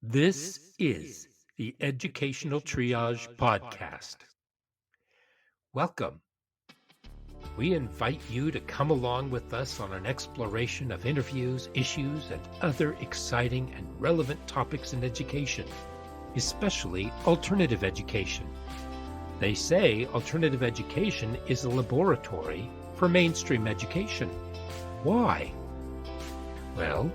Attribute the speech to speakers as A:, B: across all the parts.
A: This is the Educational Triage Podcast. Welcome. We invite you to come along with us on an exploration of interviews, issues, and other exciting and relevant topics in education, especially alternative education. They say alternative education is a laboratory for mainstream education. Why? Well,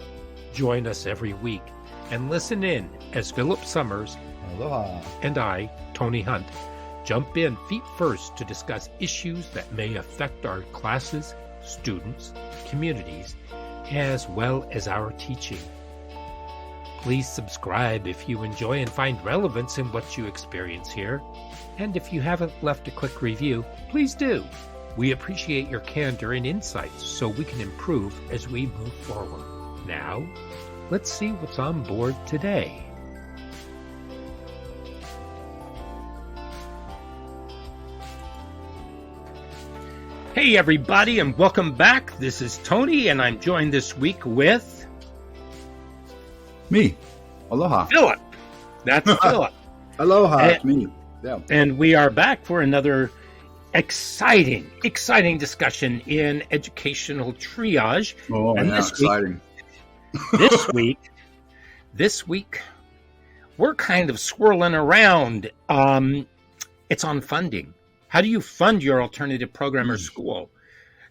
A: join us every week and listen in as Philip Summers
B: Aloha.
A: and I, Tony Hunt, jump in feet first to discuss issues that may affect our classes, students, communities, as well as our teaching. Please subscribe if you enjoy and find relevance in what you experience here. And if you haven't left a quick review, please do. We appreciate your candor and insights so we can improve as we move forward. Now, let's see what's on board today. Hey everybody, and welcome back. This is Tony, and I'm joined this week with
B: Me. Aloha.
A: Philip. That's Philip.
B: Aloha. It's me. Yeah.
A: And we are back for another exciting discussion in educational triage.
B: Oh,
A: And
B: yeah,
A: this
B: exciting.
A: This week, we're kind of swirling around. It's on funding. How do you fund your alternative program or school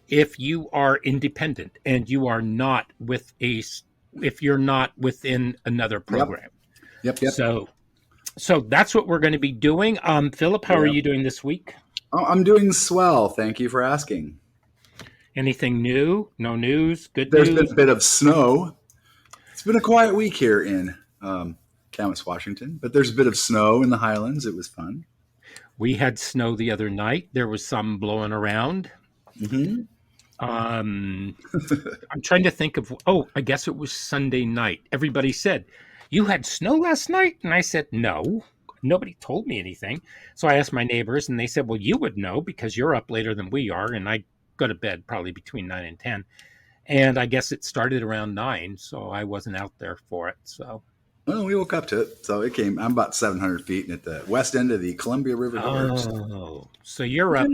A: if you are independent and you are not if you're not within another program?
B: Yep.
A: So that's what we're going to be doing. Philip, how are you doing this week?
B: Oh, I'm doing swell. Thank you for asking.
A: Anything new? No news? Good
B: There's
A: news?
B: been a bit of snow. It's been a quiet week here in Camas, Washington, but there's a bit of snow in the Highlands. It was fun.
A: We had snow the other night. There was some blowing around.
B: Mm-hmm.
A: I'm trying to think of, I guess it was Sunday night. Everybody said, you had snow last night? And I said, no, nobody told me anything. So I asked my neighbors and they said, well, you would know because you're up later than we are. And I go to bed probably between 9 and 10. And I guess it started around 9. So I wasn't out there for it. So.
B: Well, we woke up to it. So it came, I'm about 700 feet at the west end of the Columbia River Gorge.
A: Oh, so you're up.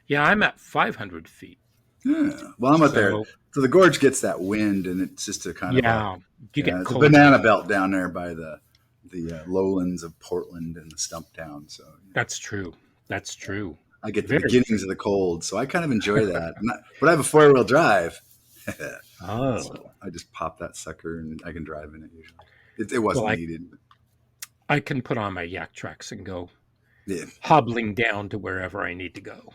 A: Yeah, I'm at 500 feet.
B: Yeah. Well, I'm up there. So the gorge gets that wind, and it's just a kind of
A: you get
B: it's a
A: cold.
B: banana belt down there by the lowlands of Portland and the Stumptown. So
A: That's true.
B: I get the beginnings of the cold, so I kind of enjoy that. But I have a 4-wheel drive. So I just pop that sucker, and I can drive in it usually. It wasn't needed.
A: I can put on my yak tracks and go hobbling down to wherever I need to go.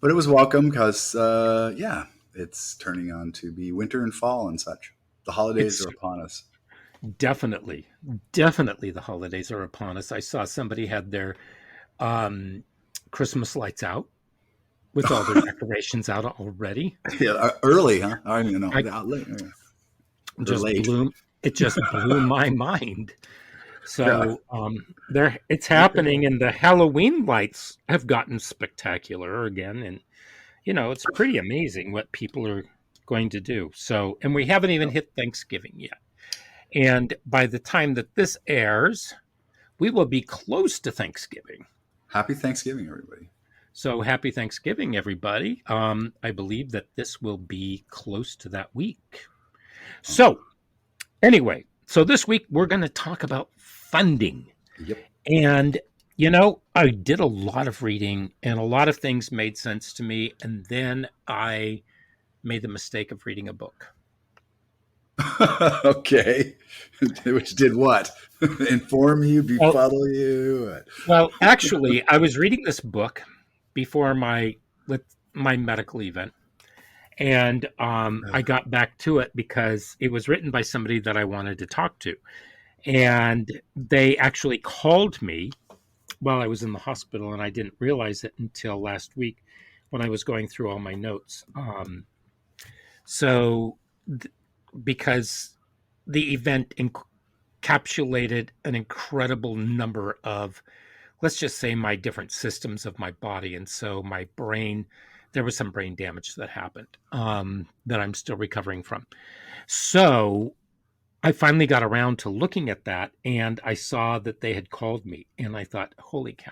B: But it was welcome because, it's turning on to be winter and fall and such. The holidays are upon us.
A: Definitely the holidays are upon us. I saw somebody had their Christmas lights out with all their decorations out already.
B: Yeah, early, huh? I don't even know.
A: It just blew my mind. So it's happening, and the Halloween lights have gotten spectacular again, and it's pretty amazing what people are going to do. So, and we haven't even hit Thanksgiving yet. And by the time that this airs, we will be close to Thanksgiving.
B: Happy Thanksgiving, everybody.
A: So happy Thanksgiving, everybody. I believe that this will be close to that week. So anyway, so this week we're going to talk about funding.
B: Yep.
A: And, I did a lot of reading and a lot of things made sense to me. And then I made the mistake of reading a book.
B: Okay. Which did what? Inform you, befuddle you?
A: Well, actually, I was reading this book before my medical event. And I got back to it because it was written by somebody that I wanted to talk to. And they actually called me while I was in the hospital, and I didn't realize it until last week when I was going through all my notes. Because the event encapsulated an incredible number of, let's just say, my different systems of my body. And so my brain, there was some brain damage that happened that I'm still recovering from. So I finally got around to looking at that, and I saw that they had called me, and I thought, holy cow.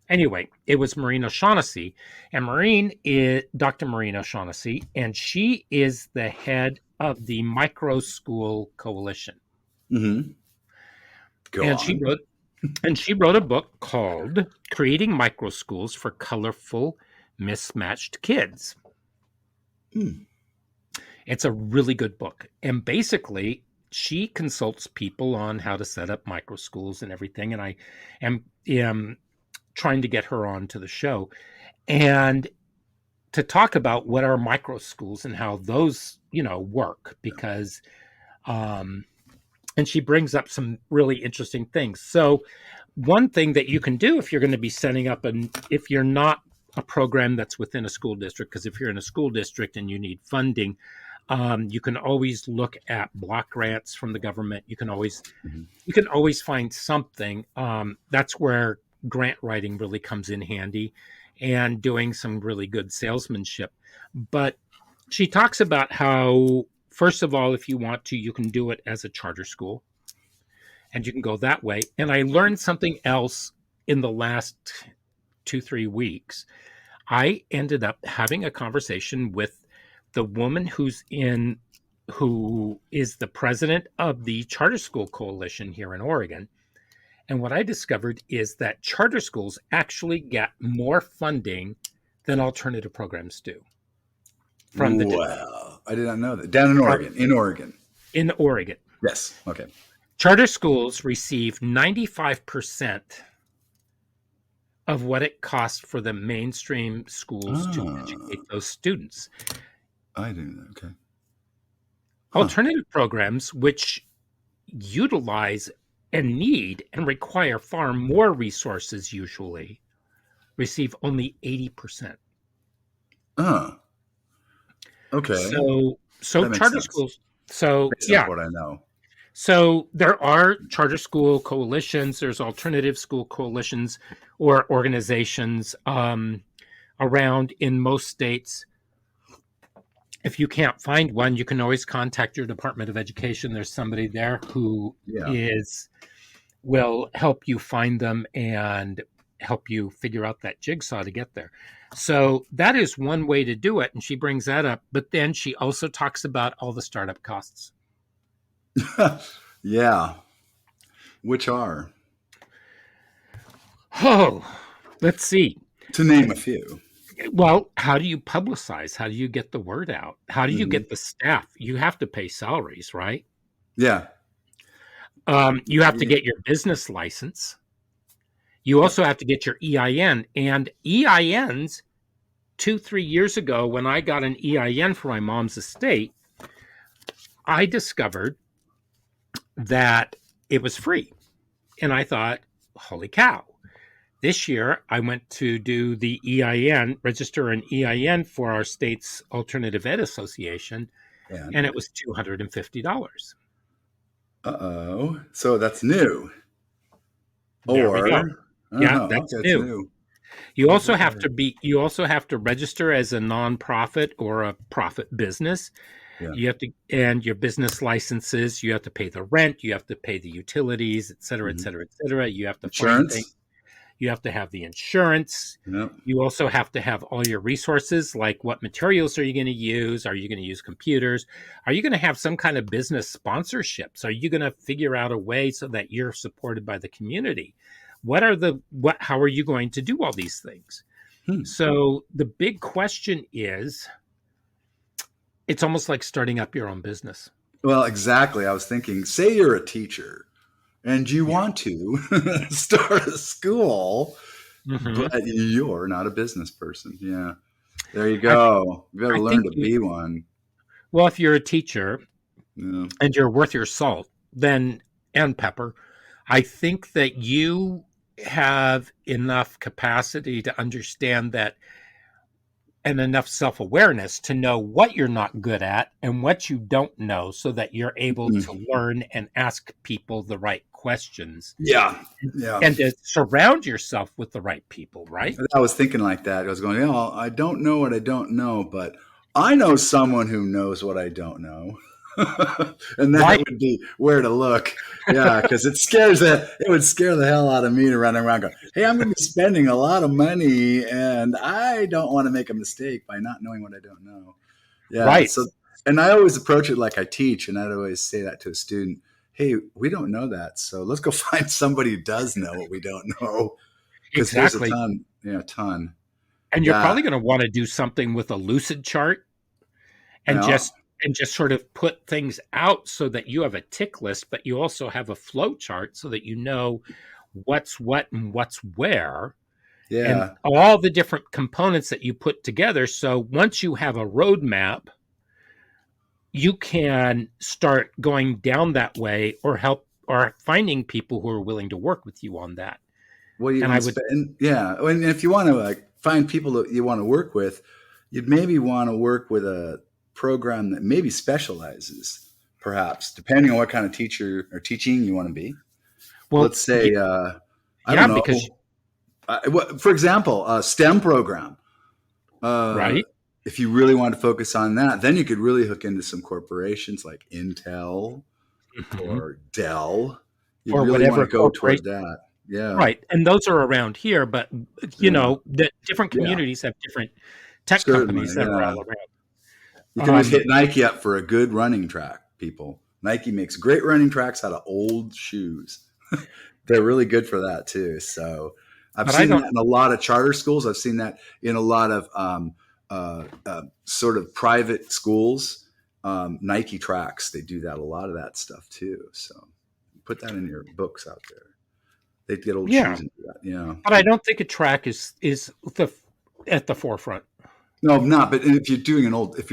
A: Anyway, it was Maureen O'Shaugnessy, and Maureen is Dr. Maureen O'Shaugnessy, and she is the head of the Micro School Coalition.
B: Mm-hmm. Go
A: and
B: on.
A: she wrote a book called Creating Micro Schools for Colorful Mismatched Kids. It's a really good book. And basically, she consults people on how to set up micro schools and everything. And I am trying to get her on to the show and to talk about what are micro schools and how those, work, because and she brings up some really interesting things. So one thing that you can do if you're going to be setting up, and if you're not a program that's within a school district, because if you're in a school district and you need funding, you can always look at block grants from the government. You can always find something. That's where grant writing really comes in handy, and doing some really good salesmanship. But she talks about how, first of all, if you want to, you can do it as a charter school, and you can go that way. And I learned something else in the last 2-3 weeks. I ended up having a conversation with the woman who is the president of the Charter School Coalition here in Oregon. And what I discovered is that charter schools actually get more funding than alternative programs do.
B: Wow. I did not know that. Down in Oregon.
A: In Oregon.
B: Yes. Okay.
A: Charter schools receive 95% of what it costs for the mainstream schools to educate those students.
B: I didn't know. Okay.
A: Alternative programs, which utilize and need and require far more resources, usually receive only 80%.
B: Okay.
A: So charter schools. So
B: yeah, what I know.
A: So there are charter school coalitions. There's alternative school coalitions or organizations around in most states. If you can't find one, you can always contact your Department of Education. There's somebody there who will help you find them and help you figure out that jigsaw to get there. So that is one way to do it, and she brings that up. But then she also talks about all the startup costs.
B: Yeah. Which are?
A: Oh, let's see.
B: To name a few.
A: Well, how do you publicize? How do you get the word out? How do you get the staff? You have to pay salaries, right?
B: Yeah.
A: You have to get your business license. You also have to get your EIN. And EINs, 2-3 years ago, when I got an EIN for my mom's estate, I discovered that it was free. And I thought, holy cow. This year, I went to do the EIN, register an EIN for our state's Alternative Ed Association, and it was $250.
B: Uh-oh. So that's new.
A: There we go. That's new. You also have to register as a nonprofit or a profit business. Yeah. You have to, and your business licenses, you have to pay the rent, you have to pay the utilities, et cetera, et cetera, et cetera. You have to find things. You have to have the insurance. Yep. You also have to have all your resources, like what materials are you going to use? Are you going to use computers? Are you going to have some kind of business sponsorships? Are you going to figure out a way so that you're supported by the community? How are you going to do all these things? So the big question is, it's almost like starting up your own business.
B: Well, exactly. I was thinking, say you're a teacher and you want to start a school, but you're not a business person. Yeah. There you go. You got to learn to be one.
A: Well, if you're a teacher and you're worth your salt, and pepper, I think that you have enough capacity to understand that, and enough self-awareness to know what you're not good at and what you don't know, so that you're able to learn and ask people the right questions.
B: Yeah.
A: And to surround yourself with the right people, right?
B: I was thinking like that. I was going, I don't know what I don't know, but I know someone who knows what I don't know. And that would be where to look. Yeah, because it would scare the hell out of me to run around going, hey, I'm going to be spending a lot of money and I don't want to make a mistake by not knowing what I don't know. Yeah.
A: Right.
B: So, and I always approach it like I teach, and I'd always say that to a student, hey, we don't know that. So let's go find somebody who does know what we don't know. Because there's a
A: Exactly.
B: ton.
A: And you're
B: Yeah.
A: probably going to want to do something with a lucid chart and
B: Yeah.
A: just sort of put things out so that you have a tick list, but you also have a flow chart so that you know what's what and what's where and
B: Yeah.
A: all the different components that you put together. So once you have a roadmap, you can start going down that way or help or finding people who are willing to work with you on that.
B: Well, you
A: And I
B: want to
A: would,
B: spend, yeah. And if you want to like find people that you want to work with, you'd maybe want to work with a program that maybe specializes, perhaps, depending on what kind of teacher or teaching you want to be.
A: well,
B: Let's say, I
A: yeah,
B: don't
A: because,
B: know. For example, a STEM program. Uh,
A: right.
B: if you really want to focus on that, then you could really hook into some corporations like Intel
A: Mhm.
B: or Dell. You'd
A: Or
B: really want
A: whatever
B: to go
A: corporation.
B: toward that. Yeah.
A: Right. And those are around here, but
B: Yeah.
A: the different
B: Yeah.
A: communities have different tech companies
B: Certainly.
A: that are
B: Yeah.
A: all around.
B: You can always
A: Um,
B: hit Nike up for a good running track, people. Nike makes great running tracks out of old shoes. They're really good for that too. So I've
A: but I
B: seen
A: don't,
B: that in a lot of charter schools. I've seen that in a lot of sort of private schools. Nike tracks, they do that, a lot of that stuff too. So put that in your books out there. They get old
A: yeah,
B: shoes and do that. Yeah.
A: but I don't think a track is the at the forefront
B: No, not. But if you're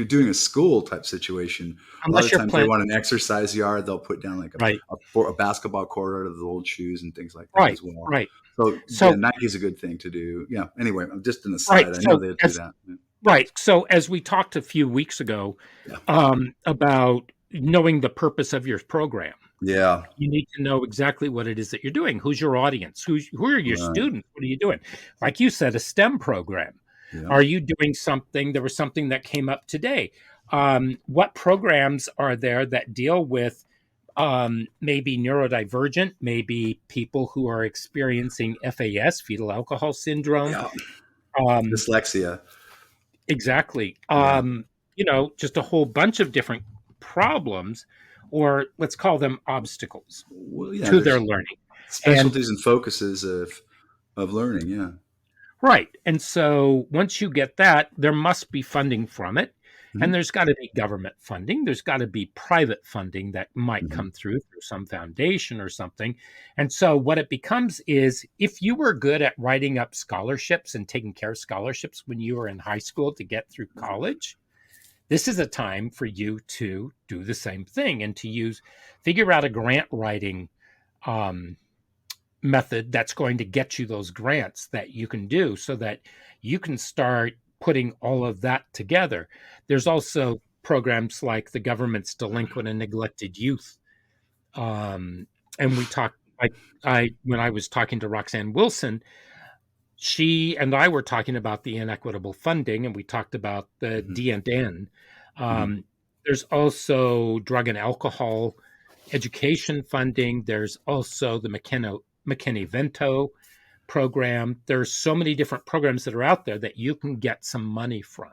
B: doing a school type situation, a lot
A: unless
B: of
A: you're
B: times they
A: playing.
B: want an exercise yard. They'll put down like
A: Right.
B: a basketball court out of the old shoes and things like that
A: Right.
B: as well.
A: Right.
B: So yeah,
A: So,
B: Nike's a good thing to do. Yeah. Anyway, I'm just an
A: right.
B: aside. I know
A: So,
B: they'll do
A: as
B: that. Yeah.
A: right. So, as we talked a few weeks ago
B: Yeah.
A: about knowing the purpose of your program,
B: Yeah.
A: you need to know exactly what it is that you're doing. Who's your audience? Who are your
B: Right.
A: students? What are you doing? Like you said, a STEM program.
B: Yeah.
A: Are you doing something? There was something that came up today. What programs are there that deal with maybe neurodivergent, maybe people who are experiencing FAS, fetal alcohol syndrome?
B: Yeah.
A: Um,
B: Dyslexia.
A: exactly.
B: Yeah.
A: Just a whole bunch of different problems, or let's call them obstacles
B: Well, yeah.
A: to their
B: There's
A: learning. And
B: specialties and focuses of learning. Yeah.
A: right. And so once you get that, there must be funding from it. And
B: Mm-hmm.
A: there's got to be government funding. There's got to be private funding that might
B: Mm-hmm.
A: come through some foundation or something. And so what it becomes is if you were good at writing up scholarships and taking care of scholarships when you were in high school to get through college, this is a time for you to do the same thing and to figure out a grant writing um, method that's going to get you those grants that you can do so that you can start putting all of that together. There's also programs like the government's delinquent and neglected youth. And we talked, I when I was talking to Roxanne Wilson, she and I were talking about the inequitable funding, and we talked about the
B: Mm-hmm.
A: D&N.
B: Mm-hmm.
A: Um, there's also drug and alcohol education funding. There's also the McKinney-Vento program. There's so many different programs that are out there that you can get some money from.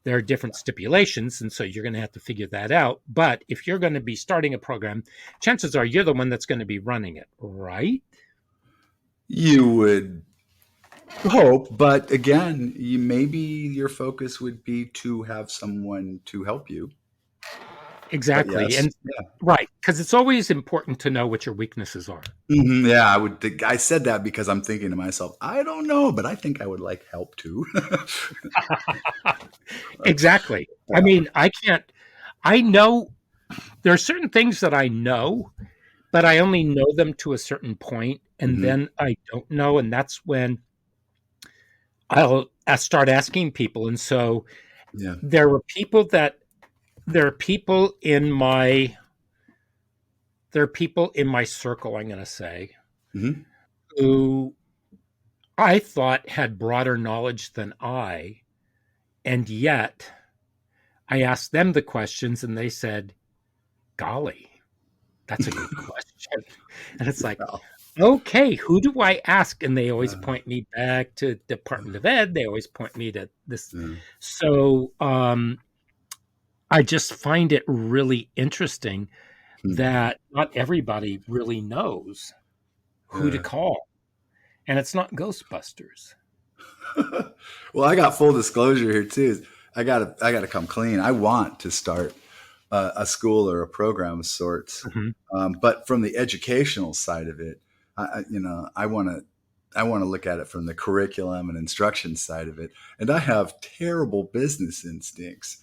A: There are different stipulations, and so you're going to have to figure that out. But if you're going to be starting a program, chances are you're the one that's going to be running it, right?
B: You would hope, but again, maybe your focus would be to have someone to help you. But
A: Exactly.
B: yes,
A: And
B: yeah.
A: right, because it's always important to know what your weaknesses are.
B: Mhm, yeah, I would think I said that because I'm thinking to myself, I don't know, but I think I would like help too.
A: Exactly. I
B: Yeah.
A: mean, I know there are certain things that I know, but I only know them to a certain point, and
B: Hmm.
A: then I don't know, and that's when I start asking people. And so
B: Yeah.
A: there were people that there are people in my there are people in my circle, I'm going to say,
B: Hmm.
A: who I thought had broader knowledge than and yet I asked them the questions, and they said, golly, that's a good question. And it's like,
B: Well,
A: okay, who do I ask? And they always point me back to Department of Ed. They always point me to this.
B: yeah.
A: So I just find it really interesting
B: Hmm.
A: that not everybody really knows who to
B: Yeah.
A: call. And it's not Ghostbusters.
B: Well, I got full disclosure here too. I gotta come clean. I want to start a school or a program of sorts,
A: Mhm.
B: but from the educational side of it, I want to look at it from the curriculum and instruction side of it, and I have terrible business instincts.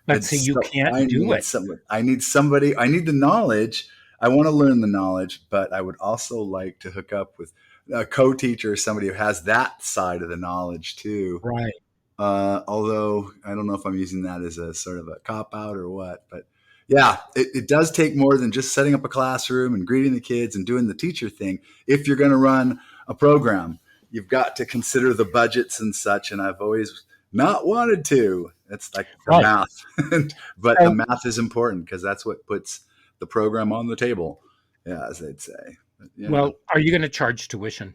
A: But
B: And
A: so you
B: so
A: can't do it.
B: I need somebody. I need the knowledge. I want to learn the knowledge, but I would also like to hook up with a co-teacher or somebody who has that side of the knowledge too.
A: Right.
B: Although I don't know if I'm using that as a sort of a cop out or what, but yeah, it does take more than just setting up a classroom and greeting the kids and doing the teacher thing. If you're going to run a program, you've got to consider the budgets and such. And I've always not wanted to. It's like the
A: Right.
B: math, but the
A: So,
B: math is important because that's what puts the program on the table. Yeah, as they'd say. But yeah.
A: well, are you going to charge tuition?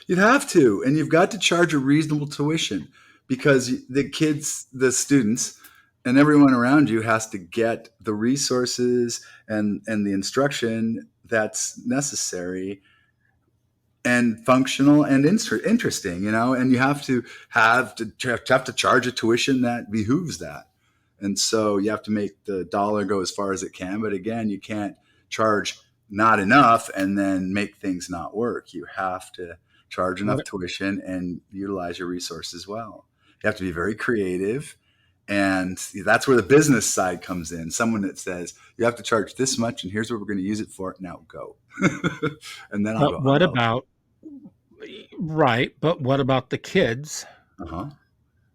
B: You'd have to, and you've got to charge a reasonable tuition because the kids, the students, and everyone around you has to get the resources and the instruction that's necessary and functional and interesting, and you have to charge a tuition that behooves that. And so you have to make the dollar go as far as it can. But again, you can't charge not enough and then make things not work. You have to charge enough
A: What
B: tuition and utilize your resources well. You have to be very creative. And that's where the business side comes in. Someone that says, you have to charge this much and here's what we're going to use it for. Now go. And then I'll
A: but
B: go,
A: what
B: oh,
A: about right, but what about the kids
B: uh-huh.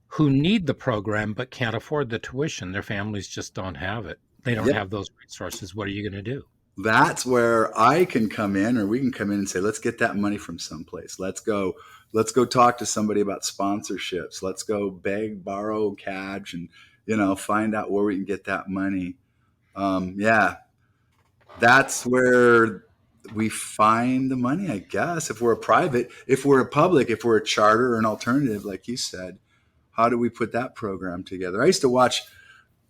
A: who need the program but can't afford the tuition? Their families just don't have it. They don't
B: Yep.
A: have those resources. What are you going to do?
B: That's where I can come in, or we can come in and say, let's get that money from someplace. Let's go talk to somebody about sponsorships. Let's go beg, borrow, catch, and find out where we can get that money. Yeah, that's where we find the money, I guess. If we're a private, if we're a public, if we're a charter or an alternative, like you said, how do we put that program together? I used to watch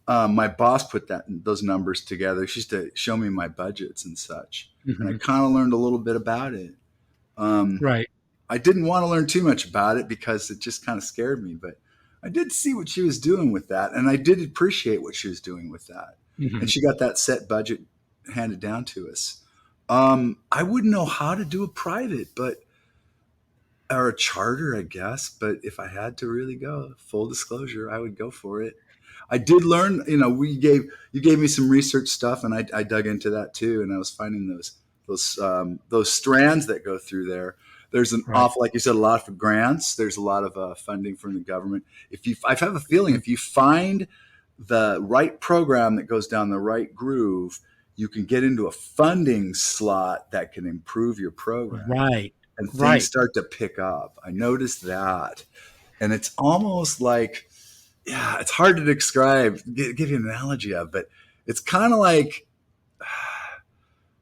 B: my boss put those numbers together. She used to show me my budgets and such, and I
A: Mhm.
B: kind of learned a little bit about it. Um,
A: Right.
B: I didn't want to learn too much about it because it just kind of scared me, but I did see what she was doing with that, and I did appreciate what she was doing with that. And
A: Mhm.
B: she got that set budget handed down to us. I wouldn't know how to do a private, but or a charter, I guess. But if I had to really go, full disclosure, I would go for it. I did learn, you gave me some research stuff, and I dug into that too, and I was finding those strands that go through there. There's an
A: Right.
B: awful, like you said, a lot of grants. There's a lot of funding from the government. I have a feeling
A: Mhm.
B: if you find the right program that goes down the right groove, you can get into a funding slot that can improve your program,
A: Right.
B: and things
A: Right.
B: start to pick up. I noticed that, and it's almost like, yeah, it's hard to describe, give you an analogy of, but it's kind of like,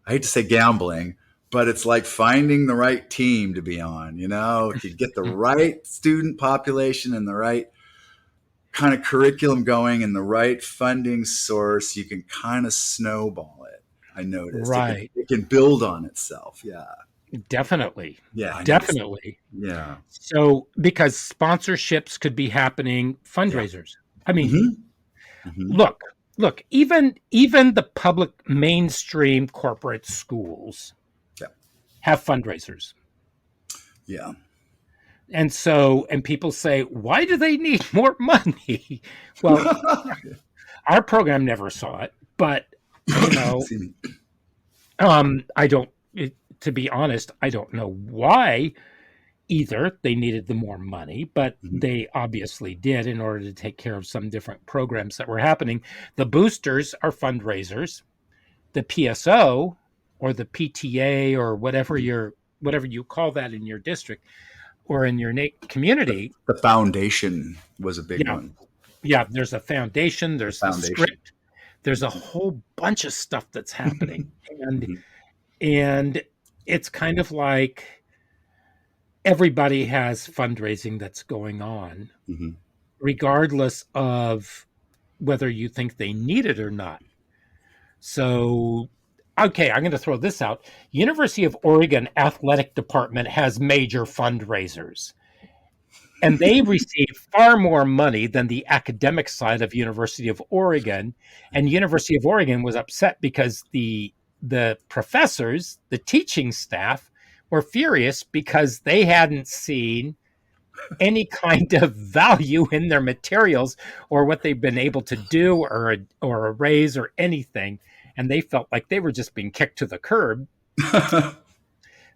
B: I hate to say gambling, but it's like finding the right team to be on. If you get the
A: Mhm.
B: right student population and the right kind of curriculum going and the right funding source, you can kind of snowball it. I noticed it can,
A: Right.
B: it can build on itself. Yeah.
A: Definitely.
B: Yeah. I noticed.
A: Definitely.
B: Yeah.
A: So, because sponsorships could be happening,
B: Yeah.
A: fundraisers. I mean,
B: Hmm. Hmm.
A: look, even the public mainstream corporate schools
B: Yeah.
A: have fundraisers.
B: Yeah.
A: And people say, why do they need more money? Well, our program never saw it, but you know,
B: See me.
A: I don't. To be honest, I don't know why either. They needed the more money, but
B: Mhm.
A: they obviously did in order to take care of some different programs that were happening. The boosters are fundraisers. The PSO or the PTA or whatever you call that in your district or in your community.
B: The foundation was a big
A: Yeah,
B: one.
A: yeah. There's a foundation.
B: The
A: There's the
B: foundation.
A: script. There's a whole bunch of stuff that's happening. And
B: Mhm.
A: and it's kind of like everybody has fundraising that's going on,
B: Mhm.
A: regardless of whether you think they need it or not. So, okay, I'm going to throw this out. University of Oregon Athletic Department has major fundraisers, and they receive far more money than the academic side of University of Oregon. And University of Oregon was upset because the professors, the teaching staff, were furious because they hadn't seen any kind of value in their materials or what they've been able to do or a raise or anything, and they felt like they were just being kicked to the curb.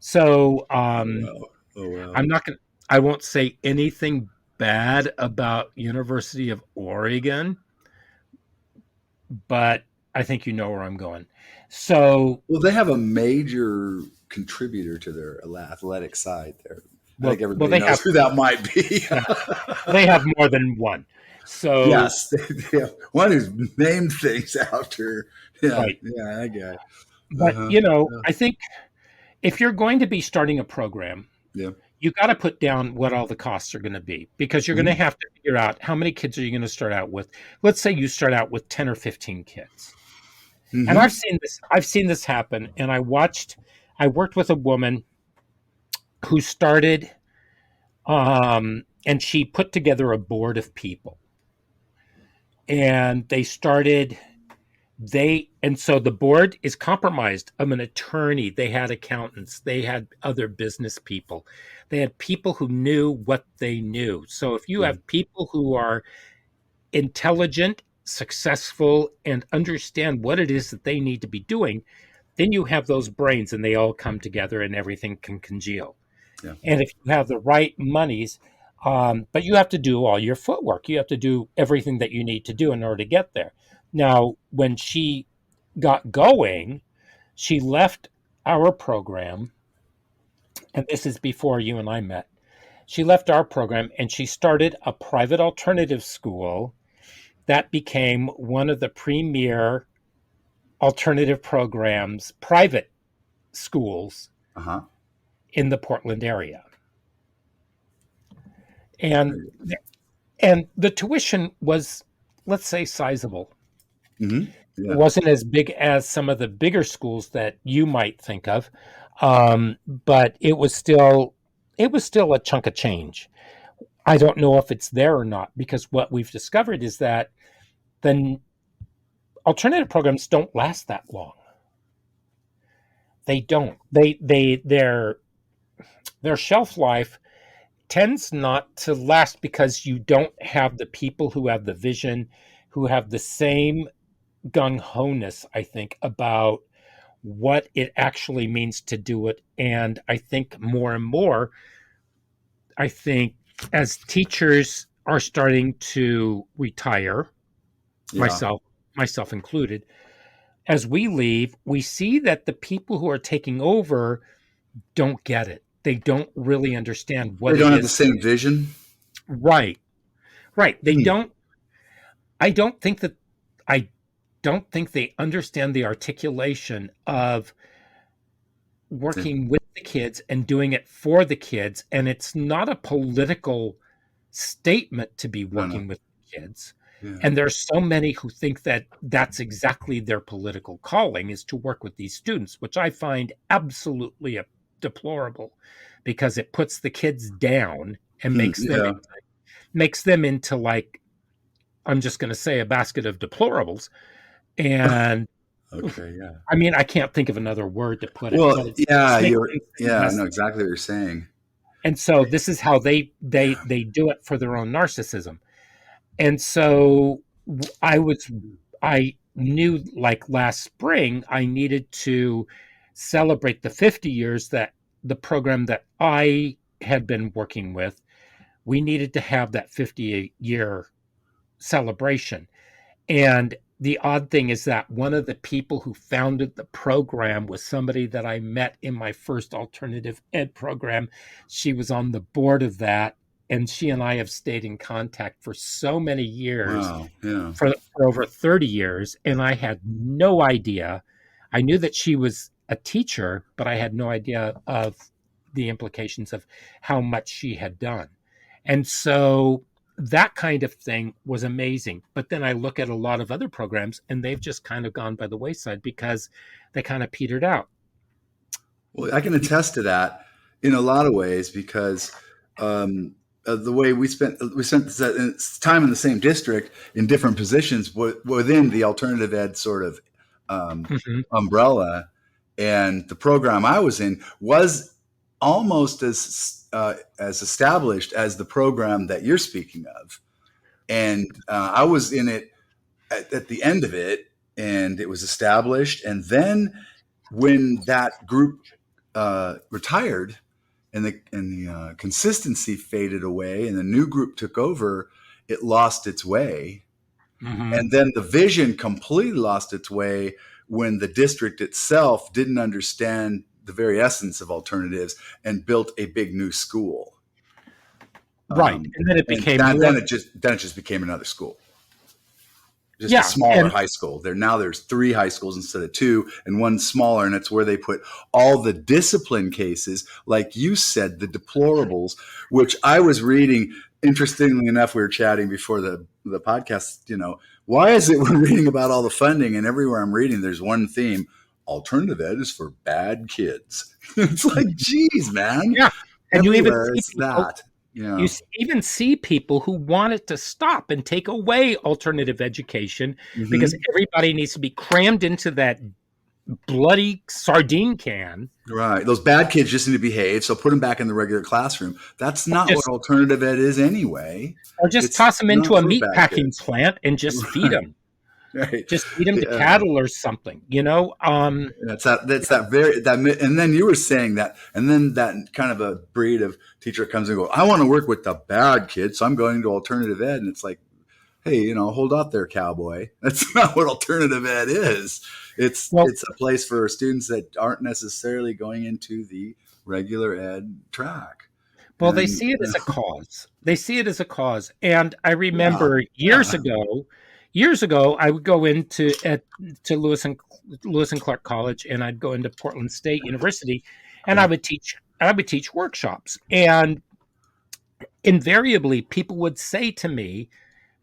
A: So
B: Oh wow! Oh wow!
A: I'm not going. I won't say anything bad about University of Oregon, but I think you know where I'm going. So,
B: Well, they have a major contributor to their athletic side there. I think
A: well,
B: everybody knows who that might be.
A: yeah, they have more than one. So,
B: Yes, they have one who's named things after. Yeah,
A: right.
B: yeah, that guy.
A: But,
B: Uh-huh.
A: I think if you're going to be starting a program,
B: Yeah.
A: you got to put down what all the costs are going to be, because you're going to
B: Mhm.
A: have to figure out how many kids are you going to start out with. Let's say you start out with 10 or 15 kids. And
B: Mhm.
A: I've seen this happen. And I worked with a woman who started, and she put together a board of people, and and so the board is compromised of an attorney. They had accountants, they had other business people, they had people who knew what they knew. So if you
B: Yeah.
A: have people who are intelligent, successful, and understand what it is that they need to be doing, then you have those brains and they all come together and everything can congeal.
B: Yeah.
A: And if you have the right monies, but you have to do all your footwork, you have to do everything that you need to do in order to get there. Now, when she got going, she left our program, and this is before you and I met. She left our program and she started a private alternative school that became one of the premier alternative programs, private schools
B: Uh-huh.
A: in the Portland area. And
B: Very good.
A: and the tuition was, let's say, sizable.
B: Mhm.
A: It
B: Yeah.
A: wasn't as big as some of the bigger schools that you might think of, but it was still a chunk of change. I don't know if it's there or not, because what we've discovered is that the alternative programs don't last that long. They don't. Their shelf life tends not to last because you don't have the people who have the vision, who have the same gung ho ness, I think, about what it actually means to do it. And I think more and more, I think as teachers are starting to retire,
B: Yeah.
A: myself myself included, as we leave, we see that the people who are taking over don't get it. They don't really understand
B: They
A: what it
B: don't have the
A: is.
B: same vision.
A: Right. Right. They
B: Hmm.
A: don't I don't think that I don't think they understand the articulation of
B: Yeah.
A: working with the kids and doing it for the kids. And it's not a political statement to be
B: No, no.
A: working with kids.
B: Yeah.
A: And there's so many who think that that's exactly their political calling, is to work with these students, which I find absolutely deplorable, because it puts the kids down and
B: Hmm. Yeah.
A: makes them into, like, I'm just going to say, a basket of deplorables. And
B: Okay. Yeah.
A: I mean, I can't think of another word to put it,
B: Well,
A: but it
B: yeah,
A: just makes
B: you're
A: them
B: yeah, I
A: less.
B: know exactly what you're saying.
A: And so this is how they do it for their own narcissism. And so I knew, like, last spring I needed to celebrate the 50 years that the program that I had been working with, we needed to have that 50-year celebration. And the odd thing is that one of the people who founded the program was somebody that I met in my first alternative ed program. She was on the board of that, and she and I have stayed in contact for so many years,
B: Wow. Yeah.
A: for over 30 years, and I had no idea. I knew that she was a teacher, but I had no idea of the implications of how much she had done. And so that kind of thing was amazing. But then I look at a lot of other programs and they've just kind of gone by the wayside because they kind of petered out.
B: Well, I can attest to that in a lot of ways because the way we spent time in the same district in different positions within the alternative ed sort of umbrella, and the program I was in was almost as established as the program that you're speaking of, and I was in it at the end of it, and it was established, and then when that group retired and the consistency faded away and the new group took over, it lost its way. And then the vision completely lost its way when the district itself didn't understand the very essence of alternatives and built a big new school.
A: Right. And then it became
B: then it just became another school. Just a smaller high school. There's 3 high schools instead of 2, and one smaller, and it's where they put all the discipline cases, like you said, the deplorables, which I was reading. Interestingly enough, we were chatting before the podcast, why is it we're reading about all the funding, and everywhere I'm reading, there's one theme: alternative ed is for bad kids. It's like, geez, man.
A: Yeah. And you even
B: see that. Yeah.
A: You even see people who want it to stop and take away alternative education because everybody needs to be crammed into that bloody sardine can.
B: Right. Those bad kids just need to behave, so put them back in the regular classroom. That's not what alternative ed is anyway.
A: Or just toss them into a meat packing plant and just feed them. Right. Just feed them to cattle or something,
B: That's that, and then you were saying that, and then that kind of a breed of teacher comes and goes, I want to work with the bad kids, so I'm going to alternative ed, and it's like, hey, hold up there, cowboy. That's not what alternative ed is. It's a place for students that aren't necessarily going into the regular ed track.
A: Well, they see it as a cause. They see it as a cause, and I remember years ago, I would go to Lewis and Clark College, and I'd go into Portland State University, and I would teach workshops. And invariably, people would say to me,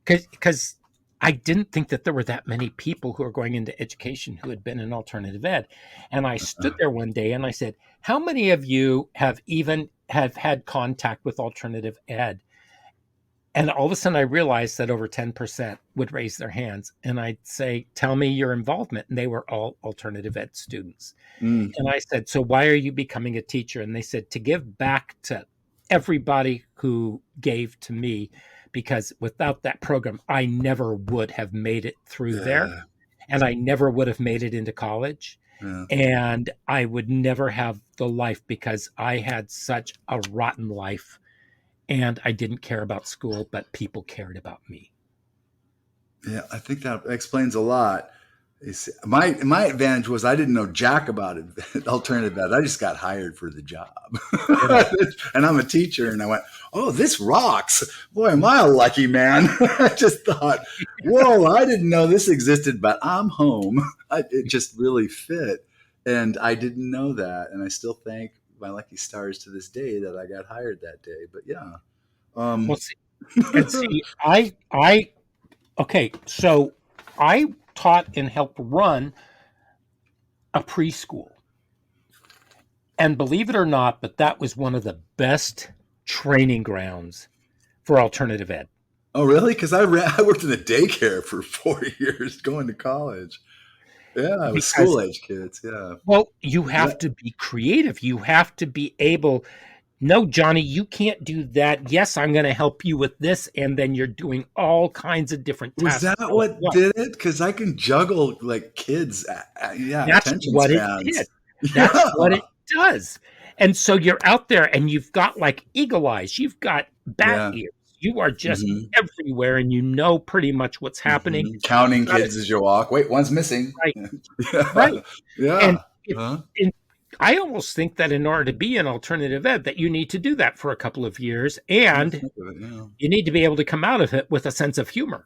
A: because I didn't think that there were that many people who are going into education who had been in alternative ed, and I stood there one day and I said, "How many of you have had contact with alternative ed?" And all of a sudden I realized that over 10% would raise their hands. And I'd say, tell me your involvement. And they were all alternative ed students. And I said, so why are you becoming a teacher? And they said, to give back to everybody who gave to me, because without that program, I never would have made it through there. And I never would have made it into college. And I would never have the life, because I had such a rotten life. And I didn't care about school, but people cared about me.
B: Yeah, I think that explains a lot. My advantage was I didn't know jack about it, alternative ed. I just got hired for the job. And I'm a teacher, and I went, oh, this rocks. Boy, am I a lucky man. I just thought, whoa, I didn't know this existed, but I'm home. It just really fit. And I didn't know that. And I still thank my lucky stars to this day that I got hired that day. But yeah.
A: So I taught and helped run a preschool. And believe it or not, but that was one of the best training grounds for alternative ed.
B: Oh, really? Because I worked in a daycare for 4 years going to college. Yeah, with school-age kids, yeah.
A: Well, you have to be creative. You have to be able, no, Johnny, you can't do that. Yes, I'm going to help you with this. And then you're doing all kinds of different tasks.
B: Was that what did it? Because I can juggle like kids.
A: That's what it did. That's what it does. And so you're out there and you've got like eagle eyes. You've got bat ears. You are just everywhere, and you know pretty much what's happening.
B: Counting kids as you walk. Wait, one's missing.
A: Right. Right. Yeah. And I almost think that in order to be an alternative ed, that you need to do that for a couple of years, and you need to be able to come out of it with a sense of humor.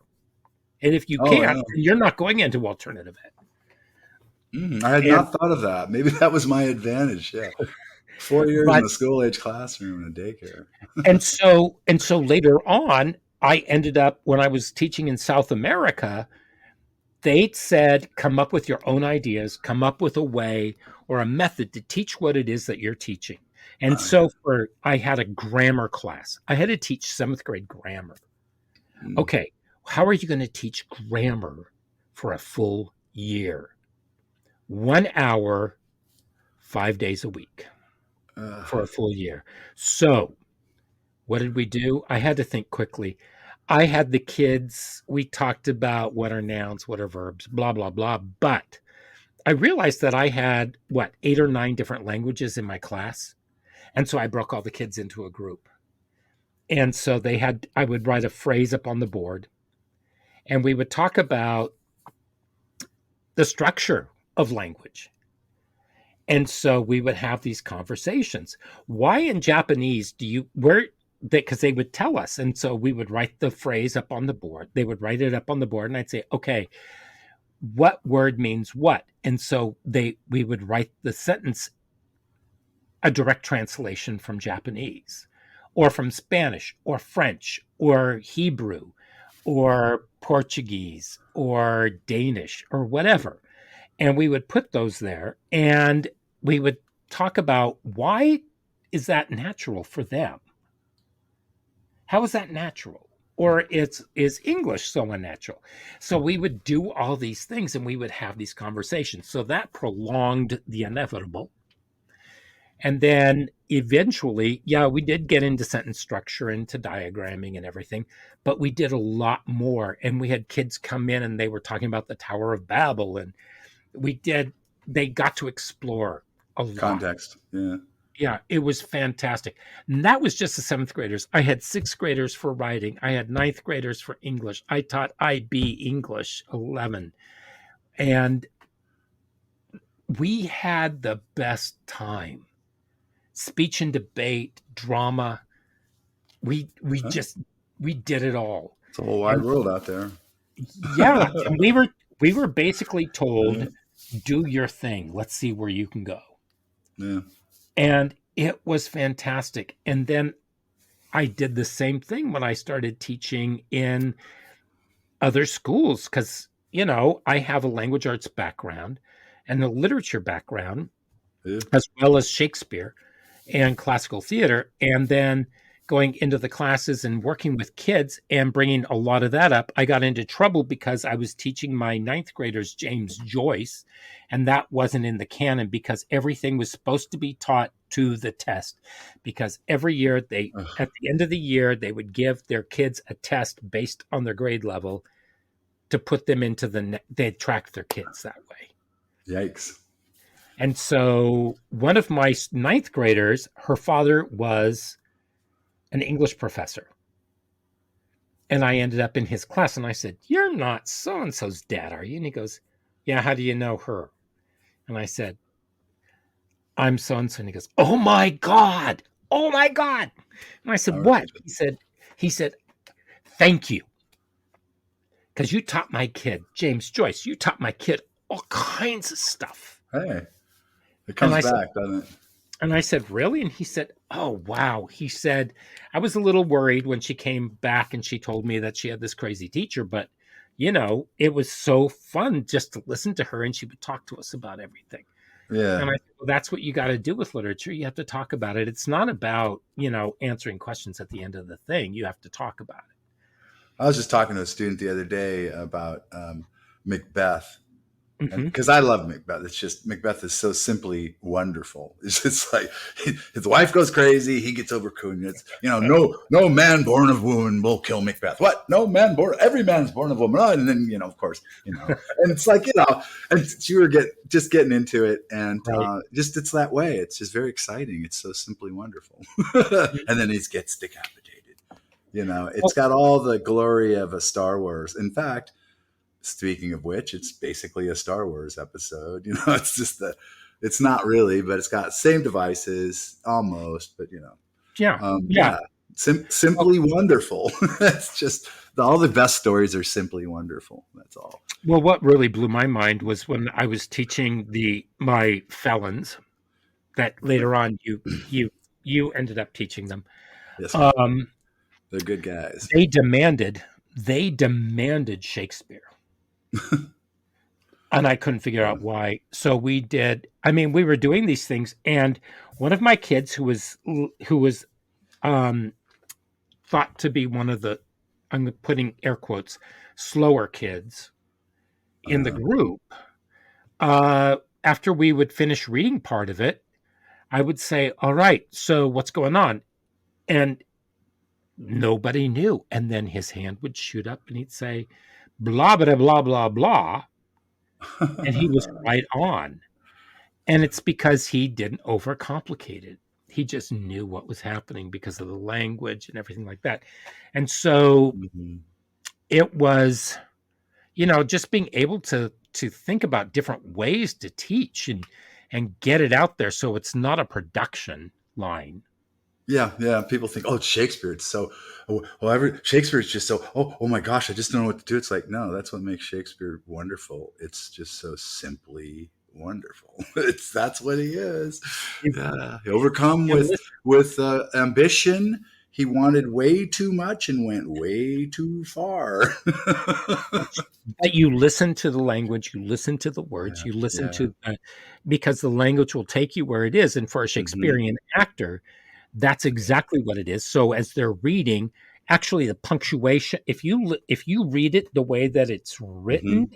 A: And if you
B: Oh,
A: can't,
B: yeah.
A: then you're not going into alternative ed.
B: I had
A: And
B: not thought of that. Maybe that was my advantage. Yeah. 4 years in
A: but
B: a school age classroom in a daycare.
A: and so later on, I ended up, when I was teaching in South America, they said, come up with your own ideas, come up with a way or a method to teach what it is that you're teaching. And
B: Oh, yeah.
A: so I had a grammar class. I had to teach seventh grade grammar.
B: Mm.
A: Okay, how are you going to teach grammar for a full year? 1 hour, 5 days a week
B: Uh,
A: for a full year. So what did we do? I had to think quickly. I had the kids, we talked about what are nouns, what are verbs, blah, blah, blah. But I realized that I had, 8 or 9 different languages in my class. And so I broke all the kids into a group. And so I would write a phrase up on the board and we would talk about the structure of language. And so we would have these conversations. Why in Japanese because they would tell us. And so we would write the phrase up on the board. They would write it up on the board and I'd say, okay, what word means what? And so we would write the sentence, a direct translation from Japanese or from Spanish or French or Hebrew or Portuguese or Danish or whatever. And we would put those there and we would talk about, why is that natural for them? How is that natural? Or is English so unnatural? So we would do all these things and we would have these conversations. So that prolonged the inevitable. And then eventually, yeah, we did get into sentence structure, into diagramming and everything, but we did a lot more. And we had kids come in and they were talking about the Tower of Babel, and they got to explore a lot.
B: Context. Yeah.
A: Yeah, it was fantastic. And that was just the seventh graders. I had sixth graders for writing. I had ninth graders for English. I taught IB English 11. And we had the best time. Speech and debate, drama. We
B: Huh?
A: just we did it all.
B: It's a whole wide
A: And
B: world out there.
A: yeah, and we were basically
B: Yeah.
A: told, do your thing. Let's see where you can go.
B: Yeah.
A: And it was fantastic. And then I did the same thing when I started teaching in other schools because, I have a language arts background and a literature background,
B: Yeah.
A: as well as Shakespeare and classical theater. And then going into the classes and working with kids and bringing a lot of that up, I got into trouble because I was teaching my ninth graders James Joyce, and that wasn't in the canon because everything was supposed to be taught to the test. Because every year at the end of the year, they would give their kids a test based on their grade level to put them into they'd track their kids that way.
B: Yikes.
A: And so one of my ninth graders, her father was an English professor. And I ended up in his class and I said, "You're not so-and-so's dad, are you?" And he goes, "Yeah, how do you know her?" And I said, "I'm so-and-so." And he goes, "Oh my God. Oh my God." And I
B: All
A: said,
B: right.
A: "What?" He said, "Thank you. Because you taught my kid, James Joyce, you taught my kid all kinds of stuff."
B: Hey, it
A: And
B: comes
A: I said,
B: back, doesn't it?
A: "Really?" And he said, "Oh, wow." He said, "I was a little worried when she came back and she told me that she had this crazy teacher, but, it was so fun just to listen to her and she would talk to us about everything."
B: Yeah.
A: And I said, "Well, that's what you got to do with literature. You have to talk about it. It's not about, answering questions at the end of the thing. You have to talk about it."
B: I was just talking to a student the other day about Macbeth. And
A: Mm-hmm.
B: because I love Macbeth, it's just Macbeth is so simply wonderful. It's just like his wife goes crazy, he gets overcome. It's no man born of woman will kill Macbeth. What? No man born, every man's born of woman. And then of course, and it's like and you were just getting into it, and
A: Right.
B: just it's that way. It's just very exciting. It's so simply wonderful. And then he gets decapitated. It's got all the glory of a Star Wars. In fact. Speaking of which, it's basically a Star Wars episode. It's just it's not really, but it's got same devices almost, but
A: Yeah.
B: yeah. Simply wonderful. That's just all the best stories are simply wonderful. That's all.
A: Well, what really blew my mind was when I was teaching my felons that later on you ended up teaching them.
B: Yes, sir.
A: Um,
B: They're good guys.
A: they demanded Shakespeare, and I couldn't figure
B: Yeah.
A: out why. So we did. I mean, we were doing these things, and one of my kids who was um, thought to be one of the, I'm putting air quotes, slower kids in the
B: Uh,
A: group. After we would finish reading part of it, I would say, "All right, so what's going on?" And nobody knew. And then his hand would shoot up and he'd say, "Blah, blah, blah, blah, blah." And he was right on. And it's because he didn't overcomplicate it. He just knew what was happening because of the language and everything like that. And so
B: mhm.
A: it was, just being able to think about different ways to teach and get it out there so it's not a production line.
B: Yeah, yeah. People think, oh, it's Shakespeare. It's so, Shakespeare is just so, oh my gosh, I just don't know what to do. It's like, no, that's what makes Shakespeare wonderful. It's just so simply wonderful. That's what he is.
A: If-
B: Yeah, he overcome
A: and listen,
B: with ambition. He wanted way too much and went way too far.
A: but you listen to the language, you listen to the words,
B: Yeah,
A: you listen
B: yeah.
A: to because the language will take you where it is. And for a
B: Hmm.
A: Shakespearean actor, that's
B: Yeah.
A: exactly what it is. So as they're reading, actually the punctuation, if you read it the way that it's written,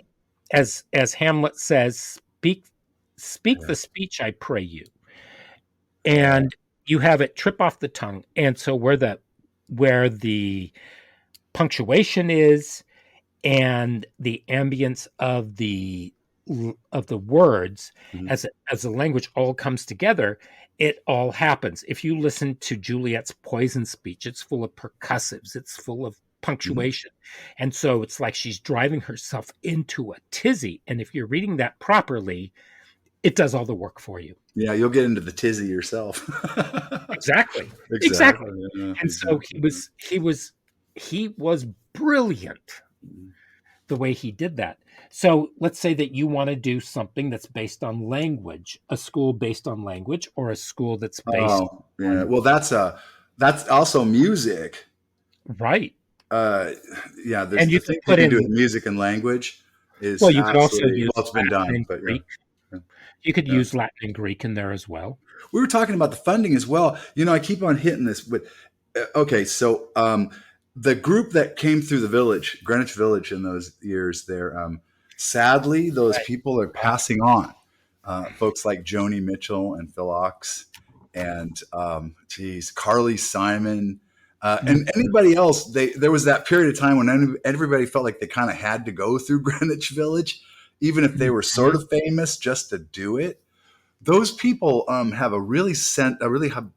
B: Hmm.
A: as Hamlet says, speak
B: Yeah.
A: the speech I pray you,
B: Yeah.
A: and you have it trip off the tongue. And so where the punctuation is and the ambience of the words
B: Hmm.
A: as the language all comes together, it all happens. If you listen to Juliet's poison speech, it's full of percussives, it's full of
B: Hmm.
A: punctuation, and so it's like she's driving herself into a tizzy. And if you're reading that properly, it does all the work for you.
B: Yeah, you'll get into the tizzy yourself.
A: Exactly.
B: Exactly.
A: Exactly.
B: Yeah,
A: And so he
B: exactly.
A: was he was he was brilliant
B: Mhm.
A: the way he did that. So let's say that you want to do something that's based on language, a school based on language, or a school that's based
B: Oh, yeah.
A: on,
B: Well, that's also music.
A: right.
B: Uh, yeah, there's
A: And
B: the
A: you could
B: things you
A: put
B: can do with
A: in,
B: music and language is
A: well, you could also
B: absolutely
A: use
B: well, it's been
A: Latin
B: done,
A: and
B: but yeah,
A: Greek. You could
B: yeah.
A: use Latin and Greek in there as well.
B: We were talking about the funding as well. I keep on hitting this, but okay, so the group that came through the village, Greenwich Village, in those years, there, sadly, those
A: Right.
B: people are
A: Right.
B: passing on. Folks like Joni Mitchell and Phil Ox, and geez, Carly Simon,
A: Mhm.
B: and anybody else. There was that period of time when everybody felt like they kind of had to go through Greenwich Village, even if they were sort
A: Mhm.
B: of famous, just to do it. Those people have a really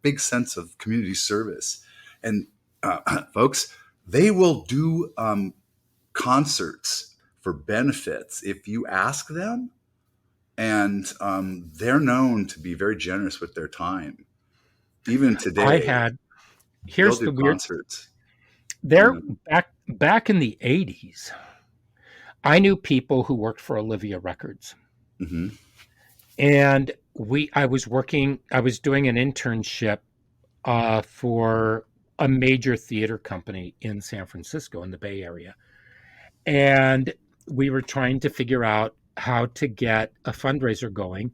B: big sense of community service, and folks, they will do concerts for benefits if you ask them, and they're known to be very generous with their time. Even
A: I
B: today,
A: had,
B: they'll
A: here's
B: do
A: the weird,
B: concerts.
A: there,
B: Yeah.
A: back in the 80s, I knew people who worked for Olivia Records.
B: Hmm.
A: And I was doing an internship for a major theater company in San Francisco in the Bay Area. And we were trying to figure out how to get a fundraiser going.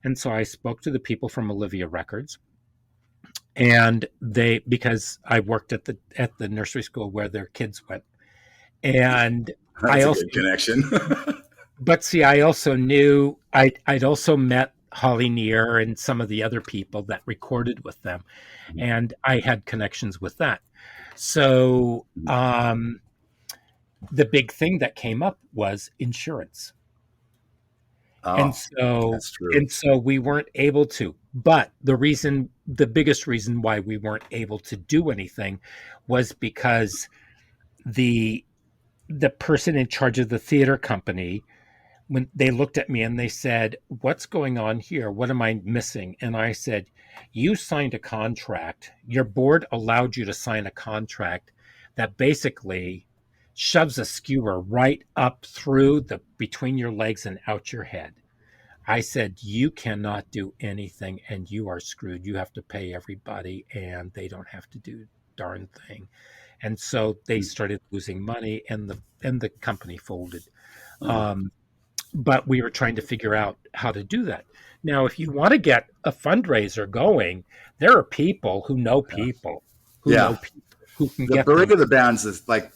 A: And so I spoke to the people from Olivia Records, and because I worked at the nursery school where their kids went. And I
B: That's a
A: also,
B: good connection.
A: but see, I also knew I'd also met Holly Near and some of the other people that recorded with them, and I had connections with that. So the big thing that came up was insurance, and
B: Oh,
A: so
B: that's true.
A: and so we weren't able to. But the biggest reason why we weren't able to do anything was because the the person in charge of the theater company when they looked at me and they said, "What's going on here? What am I missing?" And I said, "You signed a contract. Your board allowed you to sign a contract that basically shoves a skewer right up through the between your legs and out your head." I said, "You cannot do anything and you are screwed. You have to pay everybody and they don't have to do darn thing." And so they started losing money and the company folded.
B: Oh,
A: But we were trying to figure out how to do that. Now, if you want to get a fundraiser going, there are people who know
B: yeah.
A: people
B: Yeah.
A: who can
B: The
A: get
B: But
A: things.
B: the bands is like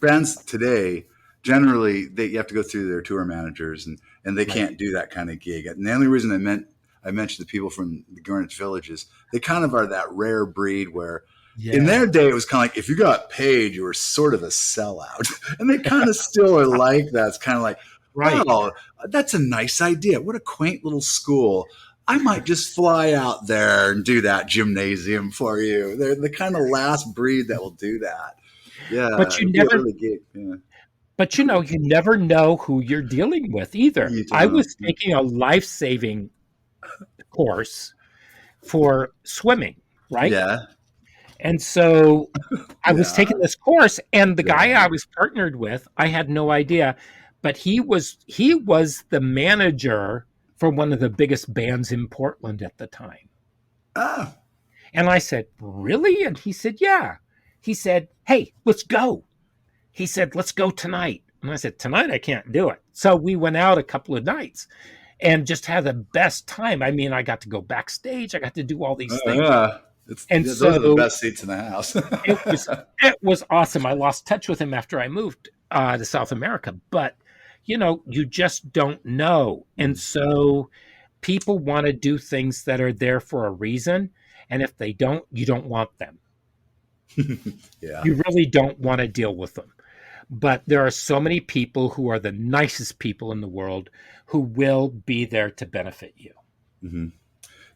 B: bands today. Generally, you have to go through their tour managers, and they
A: Right.
B: can't do that kind of gig. And the only reason I mentioned the people from the Greenwich Villages, they kind of are that rare breed where in
A: Yeah.
B: their day it was kind of like if you got paid, you were sort of a sellout, and they kind of still are like that. It's kind of like,
A: Right.
B: well, that's a nice idea. What a quaint little school. I might just fly out there and do that gymnasium for you. They're the kind of last breed that will do that. Yeah,
A: But you
B: it'll be a
A: never
B: really gig. Yeah,
A: you never know who you're dealing with either.
B: you
A: I
B: don't.
A: was taking a life-saving course for swimming, right?
B: Yeah,
A: And so I was
B: yeah,
A: taking this course, and the guy
B: yeah.
A: I was partnered with, I had no idea, but he was the manager for one of the biggest bands in Portland at the time.
B: Ah,
A: And I said, "Really?" And he said, "Yeah." He said, "Hey, let's go." He said, "Let's go tonight." And I said, "Tonight I can't do it." So we went out a couple of nights and just had the best time. I mean, I got to go backstage, I got to do all these things.
B: yeah.
A: And
B: Those are the
A: so
B: best seats in the house.
A: it was it was awesome. I lost touch with him after I moved to South America, but you just don't know, and so people want to do things that are there for a reason, and if they don't, you don't want them.
B: Yeah.
A: You really don't want to deal with them. But there are so many people who are the nicest people in the world who will be there to benefit you.
B: hmm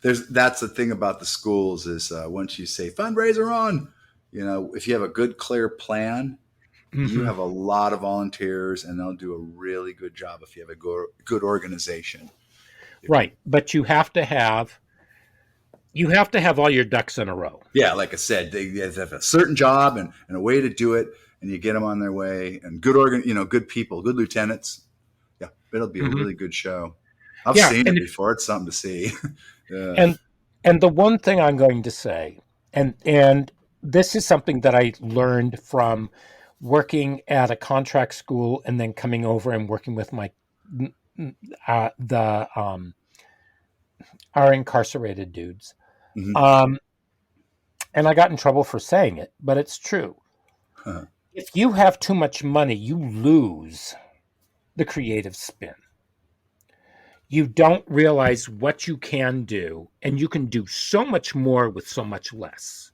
B: that's the thing about the schools is once you say fundraiser on, if you have a good clear plan, you
A: Hmm.
B: have a lot of volunteers and they'll do a really good job if you have a good organization.
A: Right, but you have to have all your ducks in a row.
B: Yeah, like I said, they have a certain job and a way to do it, and you get them on their way. And good people, good lieutenants. Yeah, it'll be a
A: Hmm.
B: really good show. I've
A: Yeah,
B: seen it
A: and
B: before. It's something to see. Yeah.
A: and and the one thing I'm going to say, and this is something that I learned from working at a contract school and then coming over and working with my the our incarcerated dudes.
B: hmm
A: Um, and I got in trouble for saying it, but it's true. If you have too much money, you lose the creative spin. You don't realize what you can do, and you can do so much more with so much less.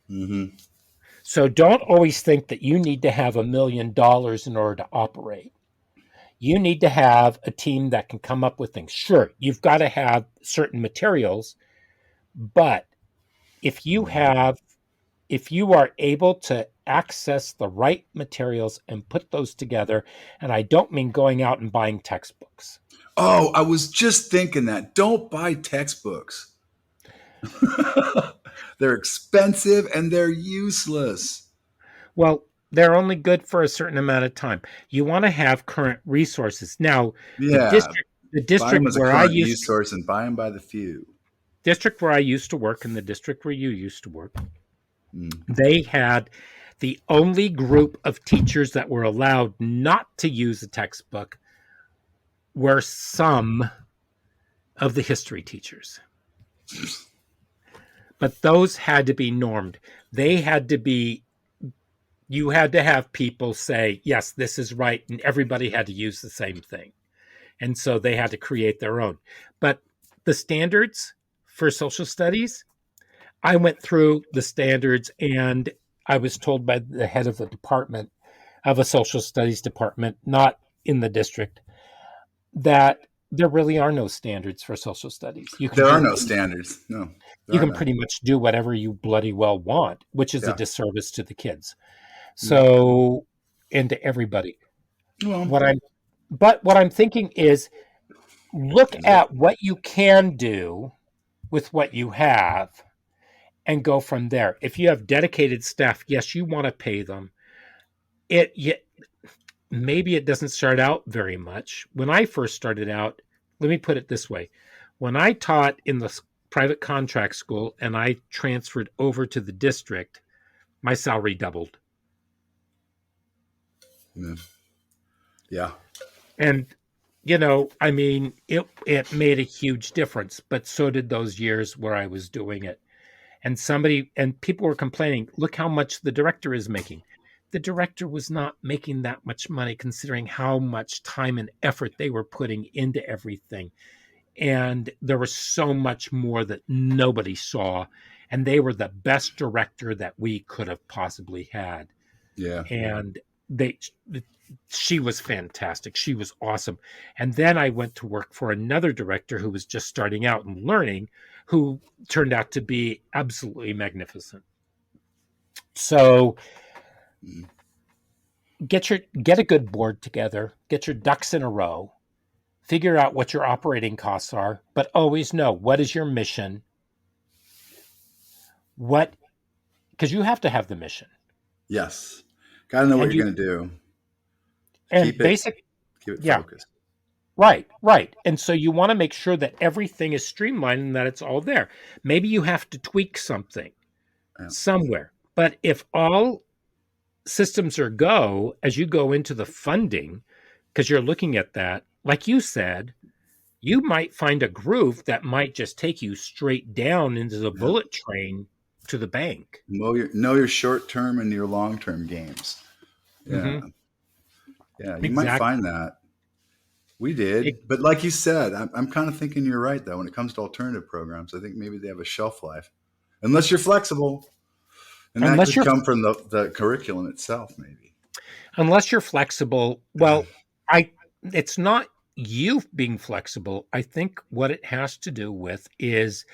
B: hmm
A: So don't always think that you need to have $1 million in order to operate. You need to have a team that can come up with things. Sure, you've got to have certain materials, but if you have if you are able to access the right materials and put those together, and I don't mean going out and buying textbooks.
B: Oh, I was just thinking that. Don't buy textbooks. They're expensive and they're useless.
A: Well, they're only good for a certain amount of time. You want to have current resources. Now, the
B: Yeah,
A: district the
B: buy them
A: district
B: as a
A: where I
B: current
A: used
B: news source and buy them by the few.
A: to work and the district where you used to work,
B: Mm.
A: they had the only group of teachers that were allowed not to use a textbook were some of the history teachers. But those had to be normed. They had to be You had to have people say, yes, this is right, and everybody had to use the same thing. And so they had to create their own. But the standards for social studies, I went through the standards and I was told by the head of the department of a social studies department, not in the district, that there really are no standards for social studies.
B: There are no standards. No, there
A: You
B: are
A: can
B: none.
A: pretty much do whatever you bloody well want, which is a
B: Yeah.
A: disservice to the kids.
B: Mm.
A: So, and to everybody.
B: Well,
A: What I'm But what I'm thinking is look at what you can do with what you have and go from there. If you have dedicated staff, yes, you want to pay them. Maybe it doesn't start out very much. When I first started out, let me put it this way. When I taught in the private contract school and I transferred over to the district, my salary doubled.
B: Yeah.
A: And, it made a huge difference, but so did those years where I was doing it. And people were complaining, look how much the director is making. The director was not making that much money considering how much time and effort they were putting into everything. And there was so much more that nobody saw. And they were the best director that we could have possibly had.
B: Yeah.
A: And she was fantastic. She was awesome. And then I went to work for another director who was just starting out and learning, who turned out to be absolutely magnificent. So get a good board together, get your ducks in a row, figure out what your operating costs are, but always know what is your mission. Because you have to have the mission.
B: Yes. Got to know what you're going to do.
A: And
B: keep it focused.
A: Right. And so you want to make sure that everything is streamlined and that it's all there. Maybe you have to tweak something somewhere. But if all systems are go, as you go into the funding, because you're looking at that, like you said, you might find a groove that might just take you straight down into the bullet train to the bank.
B: Know your short-term and your long-term games. Yeah.
A: Mm-hmm.
B: Yeah, you might find that. We did. But like you said, I'm kind of thinking you're right, though. When it comes to alternative programs, I think maybe they have a shelf life. Unless you're flexible. And that could come from the curriculum itself, maybe.
A: Unless you're flexible. Well, it's not you being flexible. I think what it has to do with is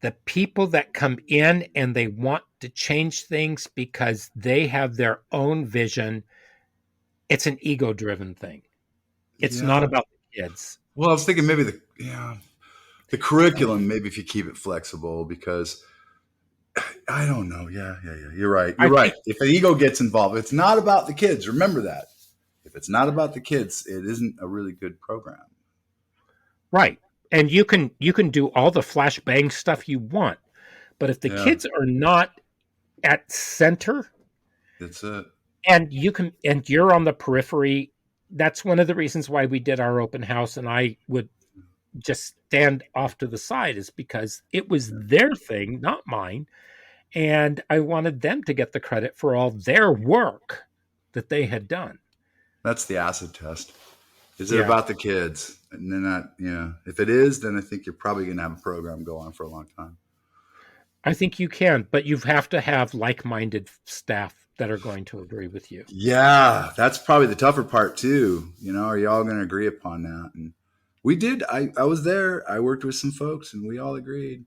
A: the people that come in and they want to change things because they have their own vision. It's an ego-driven thing. It's not about the kids.
B: Well, I was thinking maybe the curriculum, maybe if you keep it flexible, because I don't know. Yeah. You're right. If the ego gets involved, it's not about the kids. Remember that. If it's not about the kids, it isn't a really good program.
A: Right. And you can do all the flashbang stuff you want, but if the kids are not at center,
B: that's it.
A: And you're on the periphery. That's one of the reasons why we did our open house, and I would just stand off to the side, is because it was their thing, not mine. And I wanted them to get the credit for all their work that they had done.
B: That's the acid test. Is it about the kids? And then if it is, then I think you're probably going to have a program go on for a long time.
A: I think you can, but you have to have like-minded staff that are going to agree with you.
B: Yeah, that's probably the tougher part too. Are you all going to agree upon that? And we did. I was there. I worked with some folks, and we all agreed.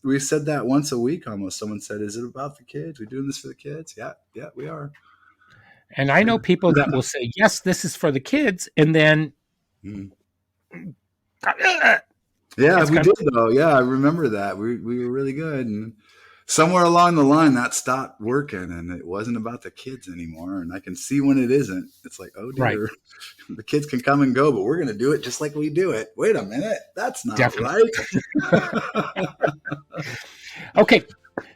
B: We said that once a week almost. Someone said, "Is it about the kids? We're doing this for the kids?" Yeah, we are.
A: And I know people that will say, "Yes, this is for the kids," and then.
B: Yeah, we did though. Yeah, I remember that. We were really good, and somewhere along the line that stopped working, and it wasn't about the kids anymore. And I can see when it isn't. It's like, oh dear, the kids can come and go, but we're going to do it just like we do it. Wait a minute, that's not right.
A: Okay,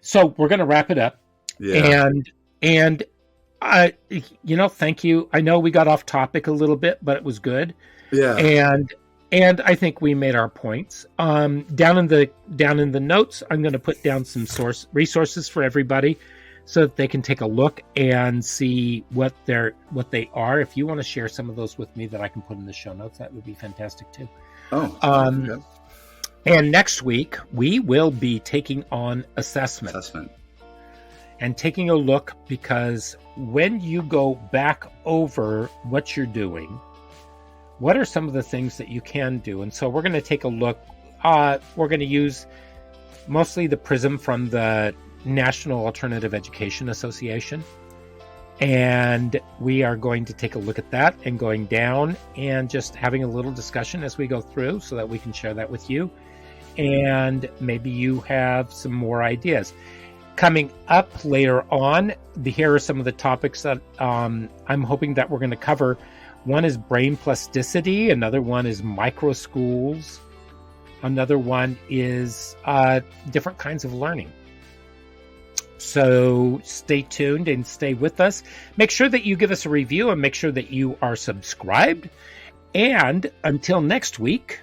A: so we're going to wrap it up.
B: Yeah.
A: And thank you. I know we got off topic a little bit, but it was good.
B: Yeah.
A: And I think we made our points. Down in the notes, I'm going to put down some resources for everybody, so that they can take a look and see what they are. If you want to share some of those with me that I can put in the show notes, that would be fantastic too.
B: Okay.
A: And next week we will be taking on assessment and taking a look, because when you go back over what you're doing, what are some of the things that you can do? And so we're going to take a look. We're going to use mostly the prism from the National Alternative Education Association. And we are going to take a look at that and going down and just having a little discussion as we go through so that we can share that with you. And maybe you have some more ideas. Coming up later on, here are some of the topics that I'm hoping that we're going to cover. One is brain plasticity. Another one is micro schools. Another one is different kinds of learning. So stay tuned and stay with us. Make sure that you give us a review and make sure that you are subscribed. And until next week,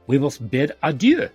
A: we will bid adieu.